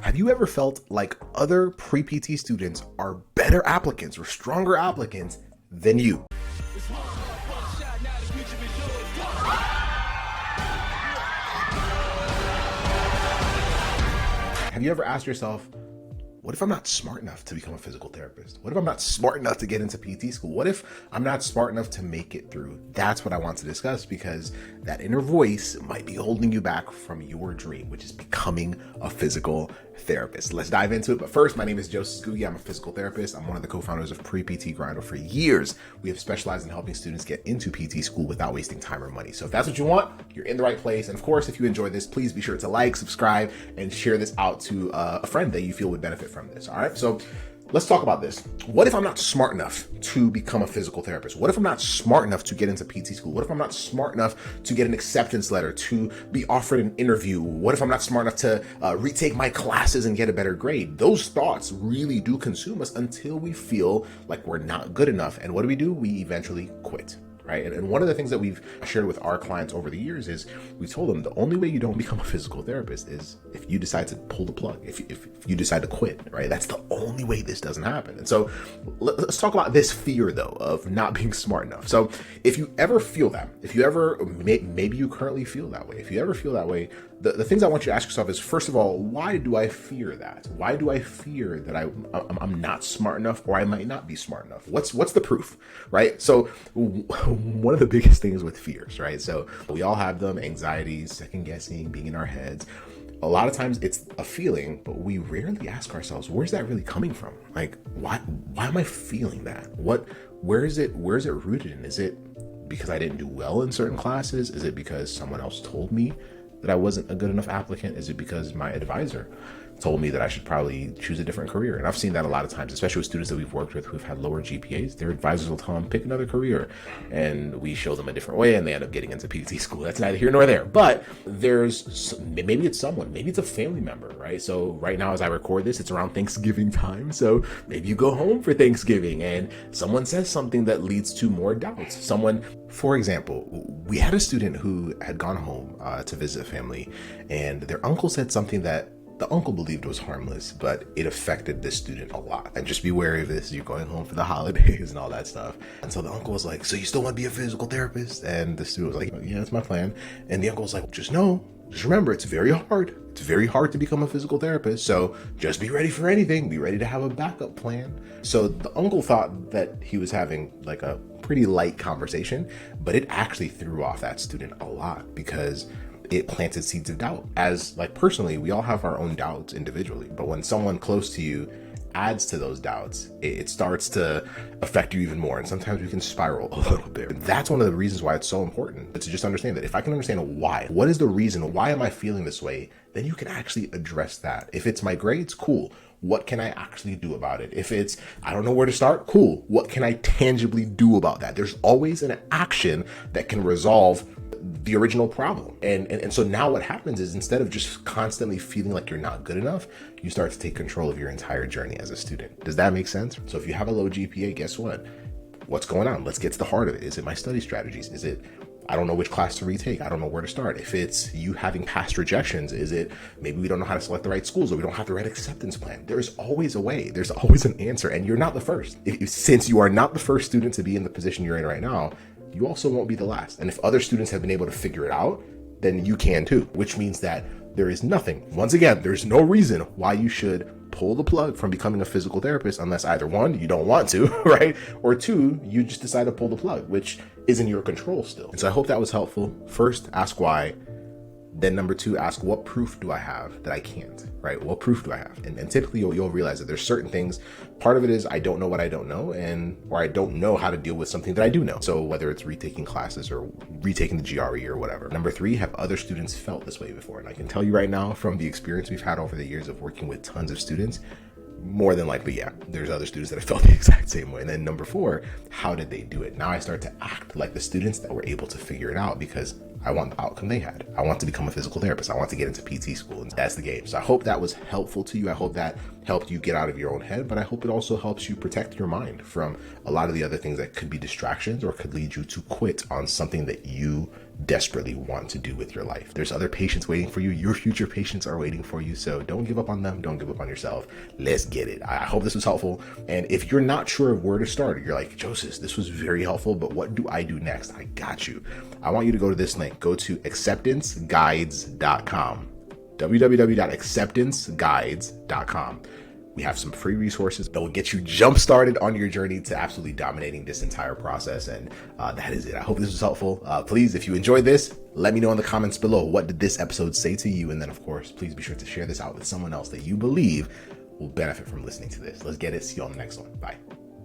Have you ever felt like other pre-PT students are better applicants or stronger applicants than you? Have you ever asked yourself, what if I'm not smart enough to become a physical therapist? What if I'm not smart enough to get into PT school? What if I'm not smart enough to make it through? That's what I want to discuss, because that inner voice might be holding you back from your dream, which is becoming a physical therapist. Let's dive into it. But first, my name is Joseph Scoogie. I'm a physical therapist. I'm one of the co-founders of Pre-PT Grinder. For years, we have specialized in helping students get into PT school without wasting time or money. So if that's what you want, you're in the right place. And of course, if you enjoy this, please be sure to like, subscribe, and share this out to a friend that you feel would benefit from this. All right. So let's talk about this. What if I'm not smart enough to become a physical therapist? What if I'm not smart enough to get into PT school? What if I'm not smart enough to get an acceptance letter, to be offered an interview? What if I'm not smart enough to retake my classes and get a better grade? Those thoughts really do consume us until we feel like we're not good enough. And what do? We eventually quit. Right. And one of the things that we've shared with our clients over the years is we told them the only way you don't become a physical therapist is if you decide to pull the plug, if you decide to quit. Right. That's the only way this doesn't happen. And so let's talk about this fear, though, of not being smart enough. So if you ever feel that, if you ever, maybe you currently feel that way, if you ever feel that way, the things I want you to ask yourself is, first of all, why do I fear that? Why do I fear that I'm not smart enough, or I might not be smart enough? What's the proof, right? So one of the biggest things with fears, right? So we all have them: anxieties, second guessing, being in our heads. A lot of times it's a feeling, but we rarely ask ourselves, where's that really coming from? Like, why am I feeling that? Where is it rooted in? Is it because I didn't do well in certain classes? Is it because someone else told me that I wasn't a good enough applicant? Is it because my advisor told me that I should probably choose a different career? And I've seen that a lot of times, especially with students that we've worked with who've had lower GPAs. Their advisors will tell them, pick another career. And we show them a different way, and they end up getting into PT school. That's neither here nor there. But maybe it's someone, maybe it's a family member, right? So right now, as I record this, it's around Thanksgiving time. So maybe you go home for Thanksgiving and someone says something that leads to more doubts. For example, we had a student who had gone home to visit a family, and their uncle said something that the uncle believed was harmless, but it affected this student a lot. And just be wary of this. You're going home for the holidays and all that stuff. And so the uncle was like, so you still want to be a physical therapist? And the student was like, yeah, that's my plan. And the uncle was like, just remember, it's very hard. It's very hard to become a physical therapist. So just be ready for anything. Be ready to have a backup plan. So the uncle thought that he was having like a pretty light conversation, but it actually threw off that student a lot, because it planted seeds of doubt. As like personally, we all have our own doubts individually, but when someone close to you adds to those doubts, it starts to affect you even more. And sometimes we can spiral a little bit. And that's one of the reasons why it's so important to just understand that if I can understand why, what is the reason, why am I feeling this way, then you can actually address that. If it's my grades, cool. What can I actually do about it? If it's, I don't know where to start, cool. What can I tangibly do about that? There's always an action that can resolve the original problem. And so now what happens is, instead of just constantly feeling like you're not good enough, you start to take control of your entire journey as a student. Does that make sense? So if you have a low GPA, guess what? What's going on? Let's get to the heart of it. Is it my study strategies? Is it, I don't know which class to retake, I don't know where to start? If it's you having past rejections, is it maybe we don't know how to select the right schools, or we don't have the right acceptance plan? There's always a way. There's always an answer. And you're not the first. Since you are not the first student to be in the position you're in right now, you also won't be the last. And if other students have been able to figure it out, then you can too, which means that there is nothing. Once again, there's no reason why you should pull the plug from becoming a physical therapist, unless either one, you don't want to, right? Or two, you just decide to pull the plug, which is in your control still. And so I hope that was helpful. First, ask why. Then number two, ask, what proof do I have that I can't, right? What proof do I have? And typically you'll realize that there's certain things. Part of it is I don't know what I don't know, or I don't know how to deal with something that I do know. So whether it's retaking classes or retaking the GRE or whatever. Number three, have other students felt this way before? And I can tell you right now, from the experience we've had over the years of working with tons of students, more than likely, yeah, there's other students that have felt the exact same way. And then number four, how did they do it? Now I start to act like the students that were able to figure it out, because I want the outcome they had. I want to become a physical therapist. I want to get into PT school. And that's the game. So I hope that was helpful to you. I hope that helped you get out of your own head, but I hope it also helps you protect your mind from a lot of the other things that could be distractions or could lead you to quit on something that you desperately want to do with your life. There's other patients waiting for you. Your future patients are waiting for you. So don't give up on them. Don't give up on yourself. Let's get it. I hope this was helpful. And if you're not sure of where to start, you're like, Joseph, this was very helpful, but what do I do next? I got you. I want you to go to this link. Go to acceptanceguides.com. www.acceptanceguides.com. We have some free resources that will get you jump started on your journey to absolutely dominating this entire process. And that is it. I hope this was helpful. Please, if you enjoyed this, let me know in the comments below. What did this episode say to you? And then, of course, please be sure to share this out with someone else that you believe will benefit from listening to this. Let's get it. See you on the next one. Bye.